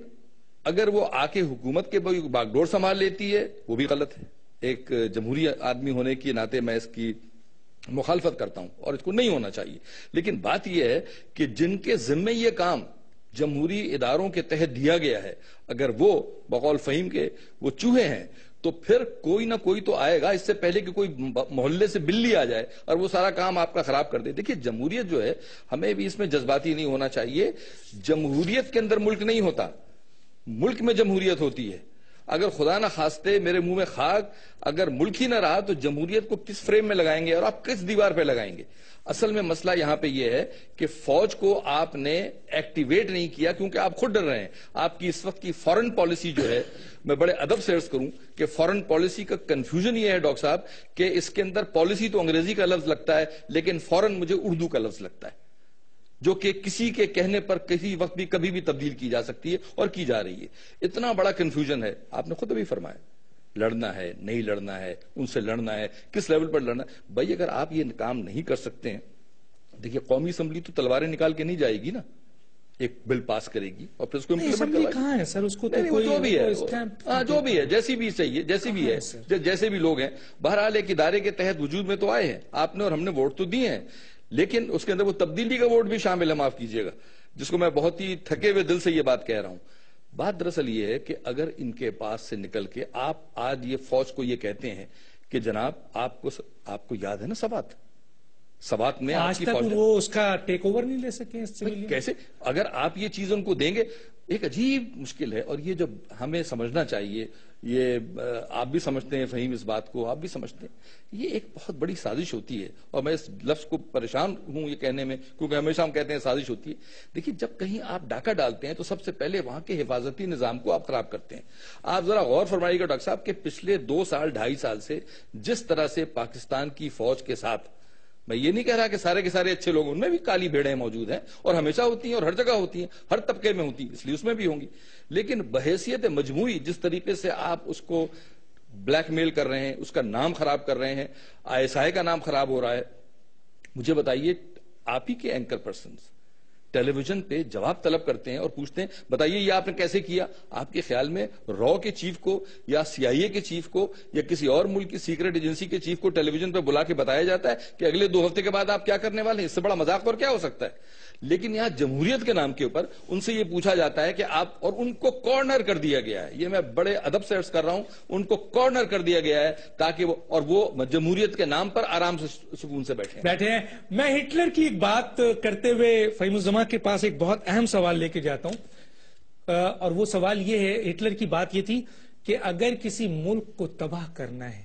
اگر وہ آ کے حکومت کے باغ ڈور سنبھال لیتی ہے وہ بھی غلط ہے. ایک جمہوری آدمی ہونے کے ناطے میں اس کی مخالفت کرتا ہوں اور اس کو نہیں ہونا چاہیے. لیکن بات یہ ہے کہ جن کے ذمے یہ کام جمہوری اداروں کے تحت دیا گیا ہے, اگر وہ بقول فہیم کے وہ چوہے ہیں تو پھر کوئی نہ کوئی تو آئے گا, اس سے پہلے کہ کوئی محلے سے بلی آ جائے اور وہ سارا کام آپ کا خراب کر دے. دیکھیے جمہوریت جو ہے, ہمیں بھی اس میں جذباتی نہیں ہونا چاہیے. جمہوریت کے اندر ملک نہیں ہوتا, ملک میں جمہوریت ہوتی ہے. اگر خدا نہ خواستے میرے منہ میں خاک, اگر ملک ہی نہ رہا تو جمہوریت کو کس فریم میں لگائیں گے اور آپ کس دیوار پہ لگائیں گے؟ اصل میں مسئلہ یہاں پہ یہ ہے کہ فوج کو آپ نے ایکٹیویٹ نہیں کیا کیونکہ آپ خود ڈر رہے ہیں. آپ کی اس وقت کی فورن پالیسی جو ہے, میں بڑے ادب سے عرض کروں کہ فورن پالیسی کا کنفیوژن یہ ہے ڈاکٹر صاحب کہ اس کے اندر پالیسی تو انگریزی کا لفظ لگتا ہے لیکن فورن مجھے اردو کا لفظ لگتا ہے. جو کہ کسی کے کہنے پر کسی وقت بھی کبھی بھی تبدیل کی جا سکتی ہے اور کی جا رہی ہے. اتنا بڑا کنفیوژن ہے. آپ نے خود ابھی فرمایا لڑنا ہے نہیں لڑنا ہے, ان سے لڑنا ہے, کس لیول پر لڑنا ہے. بھائی اگر آپ یہ کام نہیں کر سکتے ہیں, دیکھیے قومی اسمبلی تو تلواریں نکال کے نہیں جائے گی نا, ایک بل پاس کرے گی اور پھر اس کو اسمبلی کہاں ہے سر, اس کو تو جو بھی ہے, جو بھی ہے, جیسی بھی چاہیے, جیسی بھی ہے, جیسے بھی لوگ ہیں. بہرحال ایک ادارے کے تحت وجود میں تو آئے ہیں آپ نے اور ہم نے, ووٹ تو دیے ہیں, لیکن اس کے اندر وہ تبدیلی کا ووٹ بھی شامل ہے, معاف کیجیے گا, جس کو میں بہت ہی تھکے ہوئے دل سے یہ بات کہہ رہا ہوں. بات دراصل یہ ہے کہ اگر ان کے پاس سے نکل کے آپ آج یہ فوج کو یہ کہتے ہیں کہ جناب آپ کو یاد ہے نا سوات میں آج تک وہ اس کا ٹیک اوور نہیں لے سکے, کیسے اگر آپ یہ چیز ان کو دیں گے, ایک عجیب مشکل ہے. اور یہ جو ہمیں سمجھنا چاہیے, یہ آپ بھی سمجھتے ہیں فہیم, اس بات کو آپ بھی سمجھتے ہیں, یہ ایک بہت بڑی سازش ہوتی ہے. اور میں اس لفظ کو پریشان ہوں یہ کہنے میں, کیونکہ ہمیشہ ہم کہتے ہیں سازش ہوتی ہے. دیکھیے جب کہیں آپ ڈاکہ ڈالتے ہیں تو سب سے پہلے وہاں کے حفاظتی نظام کو آپ خراب کرتے ہیں. آپ ذرا غور فرمائیے گا ڈاکٹر صاحب کہ پچھلے 2 سال 2.5 سال سے جس طرح سے پاکستان کی فوج کے ساتھ, میں یہ نہیں کہہ رہا کہ سارے کے سارے اچھے لوگ, ان میں بھی کالی بھیڑیں موجود ہیں اور ہمیشہ ہوتی ہیں اور ہر جگہ ہوتی ہیں, ہر طبقے میں ہوتی ہیں, اس لیے اس میں بھی ہوں گی. لیکن بحیثیت مجموعی جس طریقے سے آپ اس کو بلیک میل کر رہے ہیں, اس کا نام خراب کر رہے ہیں, ISI کا نام خراب ہو رہا ہے. مجھے بتائیے, آپ ہی کے اینکر پرسنز ٹیلی ویژن پہ جواب طلب کرتے ہیں اور پوچھتے ہیں بتائیے یہ آپ نے کیسے کیا. آپ کے خیال میں رو کے چیف کو یا CIA کے چیف کو یا کسی اور ملک کی سیکرٹ ایجنسی کے چیف کو ٹیلی ویژن پہ بلا کے بتایا جاتا ہے کہ اگلے 2 ہفتے کے بعد آپ کیا کرنے والے ہیں؟ اس سے بڑا مذاق اور کیا ہو سکتا ہے. لیکن یہاں جمہوریت کے نام کے اوپر ان سے یہ پوچھا جاتا ہے کہ آپ, اور ان کو کارنر کر دیا گیا ہے, یہ میں بڑے ادب سے عرض کر رہا ہوں, ان کو کارنر کر دیا گیا ہے تاکہ وہ جمہوریت کے نام پر آرام سے سکون سے بیٹھے ہیں. میں ہٹلر کی ایک بات کرتے ہوئے فہیم الزمان کے پاس ایک بہت اہم سوال لے کے جاتا ہوں, اور وہ سوال یہ ہے, ہٹلر کی بات یہ تھی کہ اگر کسی ملک کو تباہ کرنا ہے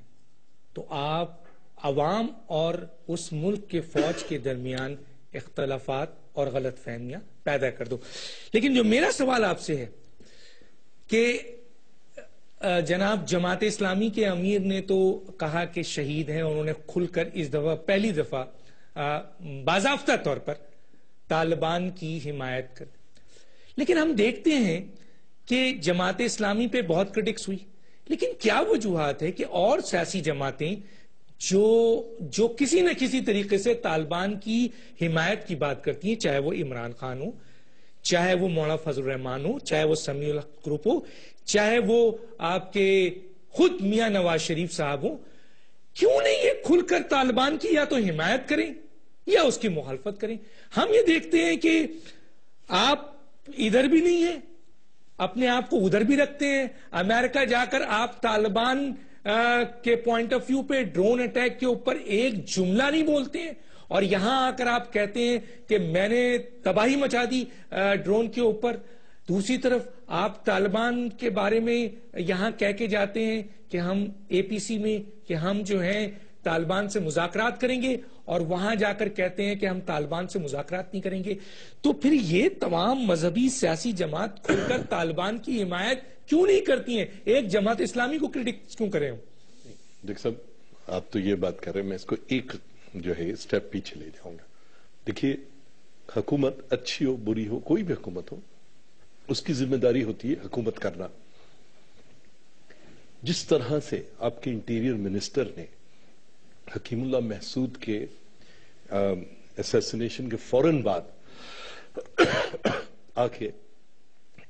تو آپ عوام اور اس ملک کے فوج کے درمیان اختلافات اور غلط فہمیاں پیدا کر دو. لیکن جو میرا سوال آپ سے ہے کہ جناب جماعت اسلامی کے امیر نے تو کہا کہ شہید ہیں, انہوں نے کھل کر اس دفعہ پہلی دفعہ باضابطہ طور پر طالبان کی حمایت کر دی. لیکن ہم دیکھتے ہیں کہ جماعت اسلامی پہ بہت کرٹکس ہوئی, لیکن کیا وجوہات ہے کہ اور سیاسی جماعتیں جو کسی نہ کسی طریقے سے طالبان کی حمایت کی بات کرتی ہیں, چاہے وہ عمران خان ہو, چاہے وہ مولانا فضل الرحمان ہو, چاہے وہ سمیع الحق گروپ ہو, چاہے وہ آپ کے خود میاں نواز شریف صاحب ہوں, کیوں نہیں یہ کھل کر طالبان کی یا تو حمایت کریں یا اس کی مخالفت کریں؟ ہم یہ دیکھتے ہیں کہ آپ ادھر بھی نہیں ہیں, اپنے آپ کو ادھر بھی رکھتے ہیں. امریکہ جا کر آپ طالبان کے پوائنٹ آف ویو پہ ڈرون اٹیک کے اوپر ایک جملہ نہیں بولتے ہیں, اور یہاں آ کر آپ کہتے ہیں کہ میں نے تباہی مچا دی ڈرون کے اوپر. دوسری طرف آپ طالبان کے بارے میں یہاں کہہ کے جاتے ہیں کہ ہم APC میں کہ ہم جو ہیں طالبان سے مذاکرات کریں گے, اور وہاں جا کر کہتے ہیں کہ ہم طالبان سے مذاکرات نہیں کریں گے. تو پھر یہ تمام مذہبی سیاسی جماعت کھل کر طالبان کی حمایت کیوں نہیں کرتی ہیں؟ ایک جماعت اسلامی کو کرٹک کیوں کریں؟ دیکھ صاحب, آپ تو یہ بات کر رہے ہیں, میں اس کو ایک جو ہے سٹیپ پیچھے لے جاؤں گا. دیکھیے, حکومت اچھی ہو بری ہو, کوئی بھی حکومت ہو, اس کی ذمہ داری ہوتی ہے حکومت کرنا. جس طرح سے آپ کے انٹیریئر منسٹر نے حکیم اللہ محسود کے اسیسینیشن کے فوراً بعد آ کے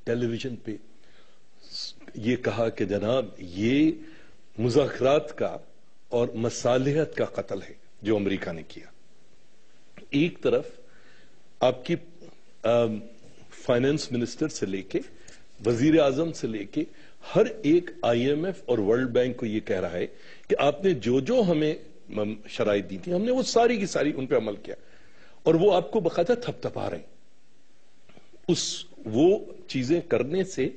ٹیلی ویژن پہ یہ کہا کہ جناب یہ مذاکرات کا اور مصالحت کا قتل ہے جو امریکہ نے کیا. ایک طرف آپ کی فائنانس منسٹر سے لے کے وزیر اعظم سے لے کے ہر ایک IMF اور ورلڈ بینک کو یہ کہہ رہا ہے کہ آپ نے جو ہمیں شرائط دی تھی ہم نے وہ ساری کی ساری ان پہ عمل کیا, اور وہ آپ کو باقاعدہ تھپتھپا رہے ہیں. وہ چیزیں کرنے سے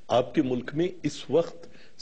آپ کے ملک میں اس وقت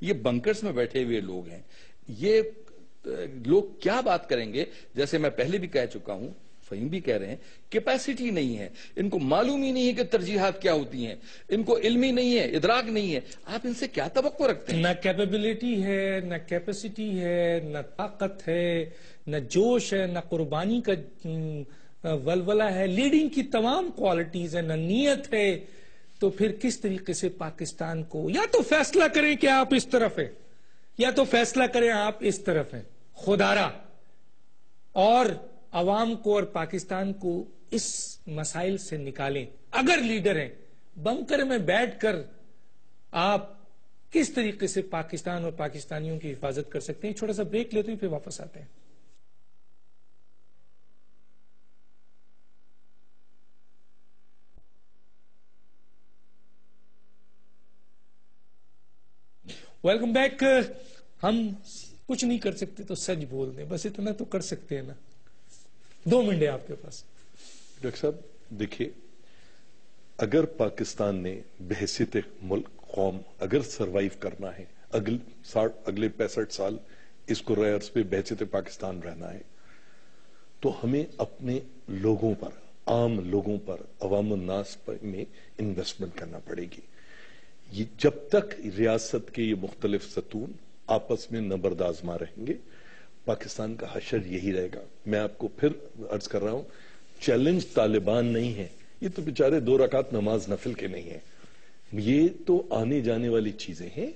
یہ بنکرز میں بیٹھے ہوئے لوگ ہیں، یہ لوگ کیا بات کریں گے؟ جیسے میں پہلے بھی کہہ چکا ہوں، فہیم بھی کہہ رہے ہیں، کیپیسٹی نہیں ہے، ان کو معلوم ہی نہیں ہے کہ ترجیحات کیا ہوتی ہیں، ان کو علمی نہیں ہے، ادراک نہیں ہے، آپ ان سے کیا توقع رکھتے ہیں؟ نہ کیپیبلٹی ہے، نہ کیپیسٹی ہے، نہ طاقت ہے، نہ جوش ہے، نہ قربانی کا ولولہ ہے، لیڈنگ کی تمام کوالٹیز ہیں، نہ نیت ہے، تو پھر کس طریقے سے پاکستان کو یا تو فیصلہ کریں کہ آپ اس طرف ہیں یا تو فیصلہ کریں آپ اس طرف ہیں، خدارا، اور عوام کو اور پاکستان کو اس مسائل سے نکالیں۔ اگر لیڈر ہیں، بنکر میں بیٹھ کر آپ کس طریقے سے پاکستان اور پاکستانیوں کی حفاظت کر سکتے ہیں؟ چھوٹا سا بریک لیتے ہیں، پھر واپس آتے ہیں۔ Welcome back. ہم کچھ نہیں کر سکتے تو سچ بول دیں، بس اتنا تو کر سکتے ہیں نا۔ 2 منٹ ہے آپ کے پاس۔ ڈاکٹر صاحب دیکھیے، اگر پاکستان نے بحیثیت ملک قوم اگر سروائیو کرنا ہے، اگلے 65 سال اس کو ریئرس پہ بحیثیت پاکستان رہنا ہے، تو ہمیں اپنے لوگوں پر، عام لوگوں پر، عوام الناس میں انویسٹمنٹ کرنا پڑے گی۔ یہ جب تک ریاست کے یہ مختلف ستون آپس میں نبرد آزما رہیں گے، پاکستان کا حشر یہی رہے گا۔ میں آپ کو پھر عرض کر رہا ہوں، چیلنج طالبان نہیں ہے، یہ تو بیچارے 2 رکعت نماز نفل کے نہیں ہیں، یہ تو آنے جانے والی چیزیں ہیں،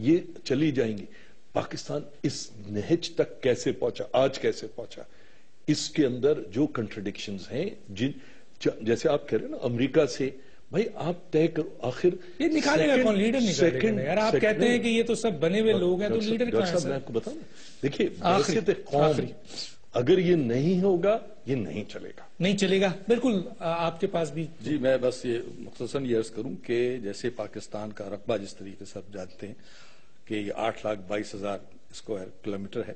یہ چلی جائیں گی۔ پاکستان اس نہج تک کیسے پہنچا، آج کیسے پہنچا، اس کے اندر جو کنٹرڈکشنز ہیں، جیسے آپ کہہ رہے ہیں نا امریکہ سے، بھائی آپ طے کرو، آخر یہ نکالے گا کون؟ لیڈر نکالے گا یار۔ آپ کہتے ہیں کہ یہ تو سب بنے ہوئے لوگ ہیں، تو لیڈر کہاں ہے؟ میں آپ کو بتاؤں، دیکھیے بحیثیت قوم اگر یہ نہیں ہوگا، یہ نہیں چلے گا، نہیں چلے گا۔ بالکل آپ کے پاس بھی۔ جی میں بس یہ مختصراً یہ عرض کروں کہ جیسے پاکستان کا رقبہ جس طریقے سے آپ جانتے ہیں کہ یہ 8,22,000 اسکوائر کلومیٹر ہے،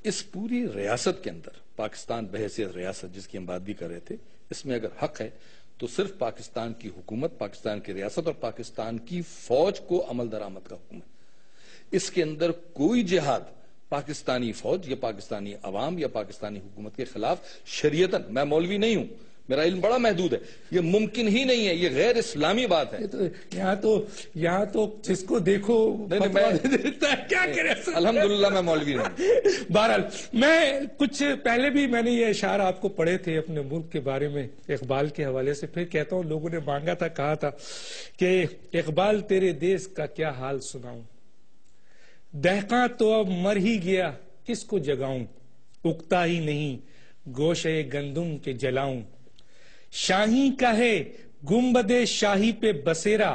اس پوری ریاست کے اندر پاکستان بحیثیت ریاست جس کی ہم بات بھی کر رہے تھے، اس میں اگر حق ہے تو صرف پاکستان کی حکومت، پاکستان کی ریاست اور پاکستان کی فوج کو عمل درآمد کا حکم ہے۔ اس کے اندر کوئی جہاد پاکستانی فوج یا پاکستانی عوام یا پاکستانی حکومت کے خلاف شریعتاً، میں مولوی نہیں ہوں، میرا علم بڑا محدود ہے، یہ ممکن ہی نہیں ہے، یہ غیر اسلامی بات ہے۔ یہاں تو جس کو دیکھو کیا کرے، الحمدللہ میں مولوی نہیں۔ بہرحال میں کچھ پہلے بھی میں نے یہ اشعار آپ کو پڑھے تھے اپنے ملک کے بارے میں اقبال کے حوالے سے، پھر کہتا ہوں لوگوں نے مانگا تھا، کہا تھا کہ اقبال تیرے دیس کا کیا حال سناؤں، دہقاں تو اب مر ہی گیا کس کو جگاؤں، اگتا ہی نہیں گوشے گندم کے جلاؤں، شاہی کا ہے گنبد شاہی پہ بسیرا،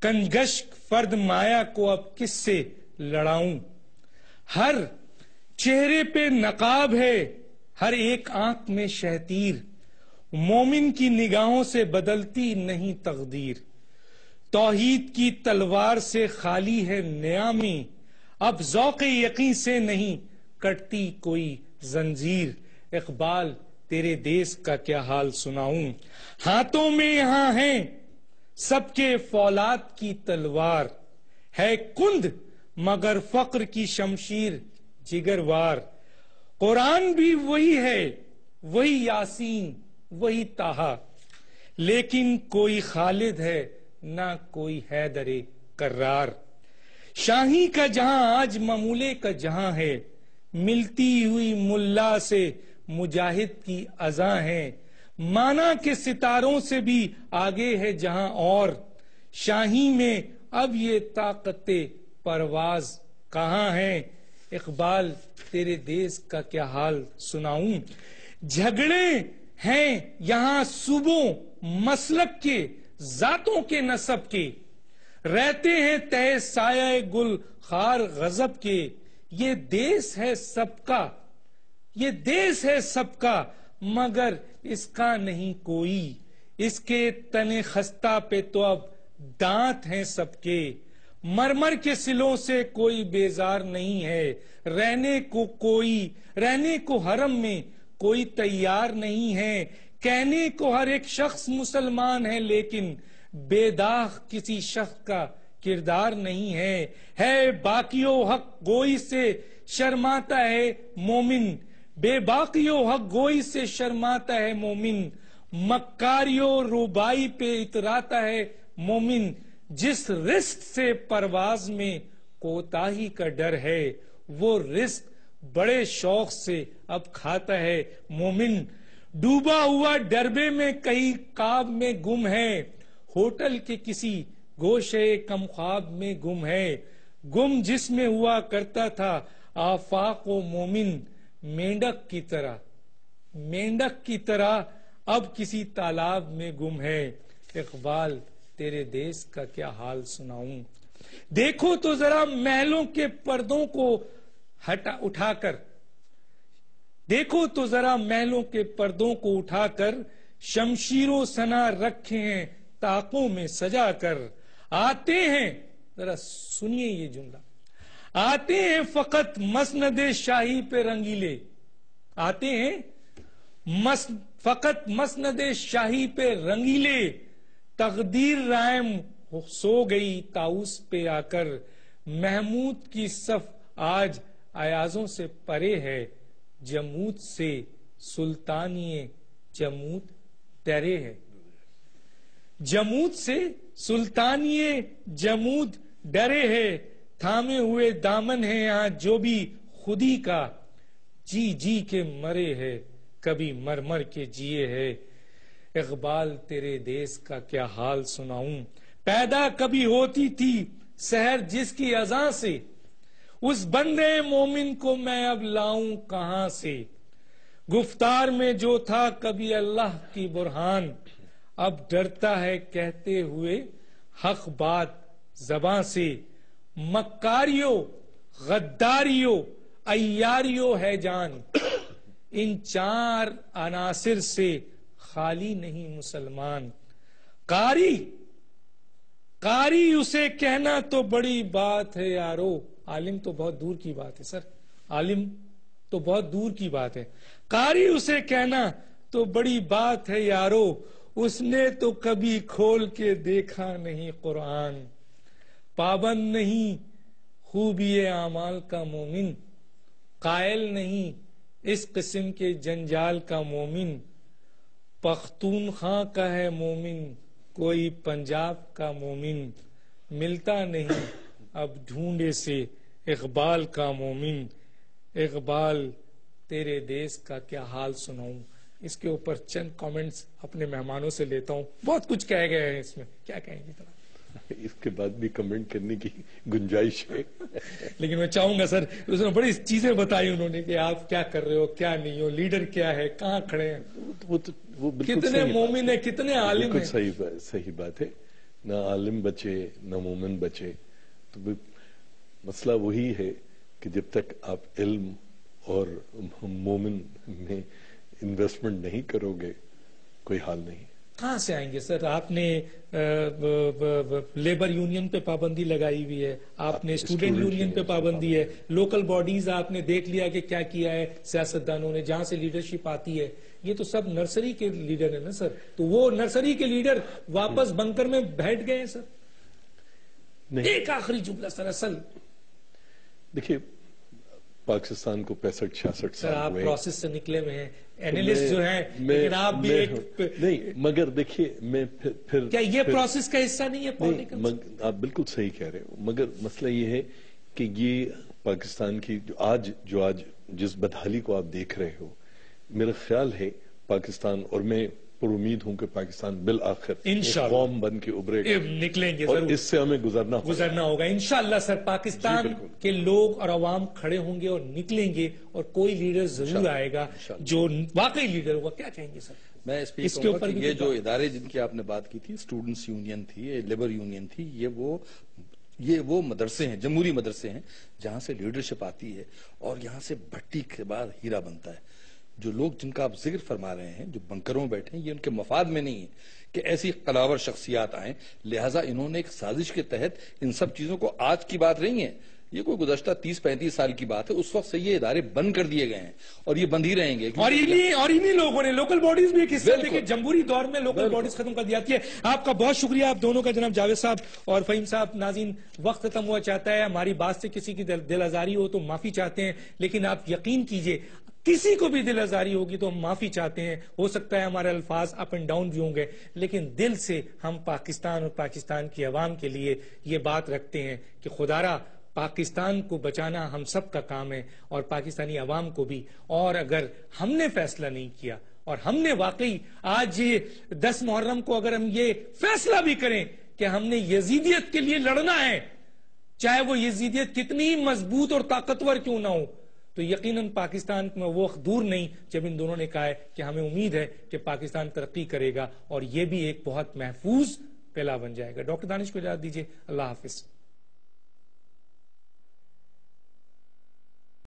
کنگشک فرد مایا کو اب کس سے لڑاؤں، ہر چہرے پہ نقاب ہے ہر ایک آنکھ میں شہتیر، مومن کی نگاہوں سے بدلتی نہیں تقدیر، توحید کی تلوار سے خالی ہے نیامی، اب ذوق یقین سے نہیں کٹتی کوئی زنجیر، اقبال تیرے دیس کا کیا حال سناؤں، ہاتھوں میں یہاں ہیں سب کے فولاد کی تلوار، ہے کند مگر فقر کی شمشیر جگروار، قرآن بھی وہی ہے وہی یاسین وہی طٰہٰ، لیکن کوئی خالد ہے نہ کوئی حیدر کرار، شاہی کا جہاں آج ممولے کا جہاں ہے، ملتی ہوئی ملا سے مجاہد کی اذاں ہے، مانا کے ستاروں سے بھی آگے ہے جہاں اور، شاہی میں اب یہ طاقت پرواز کہاں ہے، اقبال تیرے دیس کا کیا حال سناؤں، جھگڑے ہیں یہاں صوبوں مسلک کے ذاتوں کے نسب کے، رہتے ہیں تہ سایہ گل خار غضب کے، یہ دیس ہے سب کا یہ دیس ہے سب کا مگر اس کا نہیں کوئی، اس کے تن خستہ پہ تو اب دانت ہیں سب کے، مرمر کے سلوں سے کوئی بیزار نہیں ہے، رہنے کو حرم میں کوئی تیار نہیں ہے، کہنے کو ہر ایک شخص مسلمان ہے لیکن بے داغ کسی شخص کا کردار نہیں ہے باقیو حق گوئی سے شرماتا ہے مومن، بے باقیو حق گوئی سے شرماتا ہے مومن، مکاریو روبائی پہ اتراتا ہے مومن، جس رزق سے پرواز میں کوتاہی کا ڈر ہے وہ رزق بڑے شوق سے اب کھاتا ہے مومن، ڈوبا ہوا ڈربے میں کئی کعب میں گم ہے، ہوٹل کے کسی گوشے کم خواب میں گم ہے، گم جس میں ہوا کرتا تھا آفاق و مومن، مینڈک کی طرح اب کسی تالاب میں گم ہے، اقبال تیرے دیس کا کیا حال سناؤں، دیکھو تو ذرا محلوں کے پردوں کو اٹھا کر، دیکھو تو ذرا محلوں کے پردوں کو اٹھا کر، شمشیر و سنا رکھے ہیں طاقوں میں سجا کر، آتے ہیں، ذرا سنیے یہ جملہ، آتے ہیں فقط مسند شاہی پہ رنگیلے، آتے ہیں فقط مسند شاہی پہ رنگیلے، تقدیر رائم سو گئی طاؤس پہ آ کر، محمود کی صف آج ایازوں سے پرے ہے، جمود سے سلطانی جمود ڈرے ہے، جمود سے سلطانی جمود ڈرے ہے، تھامے ہوئے دامن ہے یہاں جو بھی خودی کا، جی جی کے مرے ہے کبھی مر مر کے جیے ہے، اقبال تیرے دیس کا کیا حال سناؤں، پیدا کبھی ہوتی تھی سحر جس کی اذان سے، اس بندے مومن کو میں اب لاؤں کہاں سے، گفتار میں جو تھا کبھی اللہ کی برہان، اب ڈرتا ہے کہتے ہوئے حق بات زباں سے، مکاریو غداریو عیاریو ہے جان، ان چار عناصر سے خالی نہیں مسلمان، قاری اسے کہنا تو بڑی بات ہے یارو، عالم تو بہت دور کی بات ہے سر، عالم تو بہت دور کی بات ہے، قاری اسے کہنا تو بڑی بات ہے یارو، اس نے تو کبھی کھول کے دیکھا نہیں قرآن، پابند نہیں خوبی اعمال کا مومن، قائل نہیں اس قسم کے جنجال کا مومن، پختونخوا کا ہے مومن کوئی پنجاب کا مومن، ملتا نہیں اب ڈھونڈے سے اقبال کا مومن، اقبال تیرے دیس کا کیا حال سناؤں۔ اس کے اوپر چند کامنٹس اپنے مہمانوں سے لیتا ہوں، بہت کچھ کہہ گئے ہیں اس میں، کیا کہیں گے ذرا؟ اس کے بعد بھی کمنٹ کرنے کی گنجائش ہے، لیکن میں چاہوں گا سر، اس نے بڑی چیزیں بتائی انہوں نے کہ آپ کیا کر رہے ہو کیا نہیں ہو، لیڈر کیا ہے، کہاں کھڑے ہیں، وہ بالکل کتنے مومن ہیں کتنے عالم ہیں، صحیح بات ہے، نہ عالم بچے نہ مومن بچے، تو مسئلہ وہی ہے کہ جب تک آپ علم اور مومن میں انویسٹمنٹ نہیں کرو گے کوئی حال نہیں۔ کہاں سے آئیں گے سر؟ آپ نے لیبر یونین پہ پابندی لگائی ہوئی ہے، آپ نے اسٹوڈنٹ یونین پہ پابندی ہے، لوکل باڈیز آپ نے دیکھ لیا کہ کیا کیا ہے سیاستدانوں نے، جہاں سے لیڈرشپ آتی ہے، یہ تو سب نرسری کے لیڈر ہیں نا سر، تو وہ نرسری کے لیڈر واپس بنکر میں بیٹھ گئے ہیں سر۔ ایک آخری جملہ سر، اصل دیکھیے پاکستان کو 65-66 سر آپ ہوئے، پروسیس سے نکلے ہوئے ہیں، اینالسٹ جو ہیں، لیکن آپ بھی نہیں، مگر دیکھیے میں پھر کیا یہ پروسیس کا حصہ نہیں ہے پولیٹیکل؟ آپ بالکل صحیح کہہ رہے ہو، مگر مسئلہ یہ ہے کہ یہ پاکستان کی جو آج جس بدحالی کو آپ دیکھ رہے ہو، میرا خیال ہے پاکستان، اور میں پر امید ہوں کہ پاکستان بالآخر انشاءاللہ قوم بن کے ابھرے گا، نکلیں گے، اور ضرور اس سے ہمیں گزرنا ہوگا انشاءاللہ سر، پاکستان کے لوگ اور عوام کھڑے ہوں گے اور نکلیں گے، اور کوئی لیڈر ضرور آئے گا جو واقعی لیڈر ہوگا۔ کیا کہیں گے سر؟ میں اس کے اوپر یہ جو ادارے جن کی آپ نے بات کی تھی، اسٹوڈنٹس یونین تھی، لیبر یونین تھی، یہ وہ مدرسے ہیں، جمہوری مدرسے ہیں جہاں سے لیڈرشپ آتی ہے اور یہاں سے بھٹی کے بعد ہیرا بنتا ہے۔ جو لوگ جن کا آپ ذکر فرما رہے ہیں، جو بنکروں میں بیٹھے ہیں، یہ ان کے مفاد میں نہیں ہے کہ ایسی قلاور شخصیات آئیں، لہٰذا انہوں نے ایک سازش کے تحت ان سب چیزوں کو، آج کی بات نہیں ہے، یہ کوئی گزشتہ 30-35 سال کی بات ہے، اس وقت سے یہ ادارے بند کر دیے گئے ہیں اور یہ بند ہی رہیں گے، اور انہی لوگوں نے لوکل باڈیز بھی ایک حصہ تھے کہ جمہوری دور میں لوکل باڈیز ختم کر دیا. آپ کا بہت شکریہ آپ دونوں کا، جناب جاوید صاحب اور فہیم صاحب. ناظرین، وقت ختم ہوا چاہتا ہے، ہماری بات سے کسی کی دل آزاری ہو تو معافی چاہتے ہیں، لیکن آپ یقین کیجئے کسی کو بھی دل آزاری ہوگی تو ہم معافی چاہتے ہیں. ہو سکتا ہے ہمارے الفاظ اپ اینڈ ڈاؤن بھی ہوں گے، لیکن دل سے ہم پاکستان اور پاکستان کی عوام کے لیے یہ بات رکھتے ہیں کہ خدارا پاکستان کو بچانا ہم سب کا کام ہے اور پاکستانی عوام کو بھی. اور اگر ہم نے فیصلہ نہیں کیا اور ہم نے واقعی آج 10 محرم کو اگر ہم یہ فیصلہ بھی کریں کہ ہم نے یزیدیت کے لیے لڑنا ہے، چاہے وہ یزیدیت کتنی مضبوط اور طاقتور کیوں نہ ہو، تو یقیناً پاکستان میں وہ وقت دور نہیں جب ان دونوں نے کہا ہے کہ ہمیں امید ہے کہ پاکستان ترقی کرے گا اور یہ بھی ایک بہت محفوظ پہلا بن جائے گا. ڈاکٹر دانش کو اجازت دیجیے. اللہ حافظ.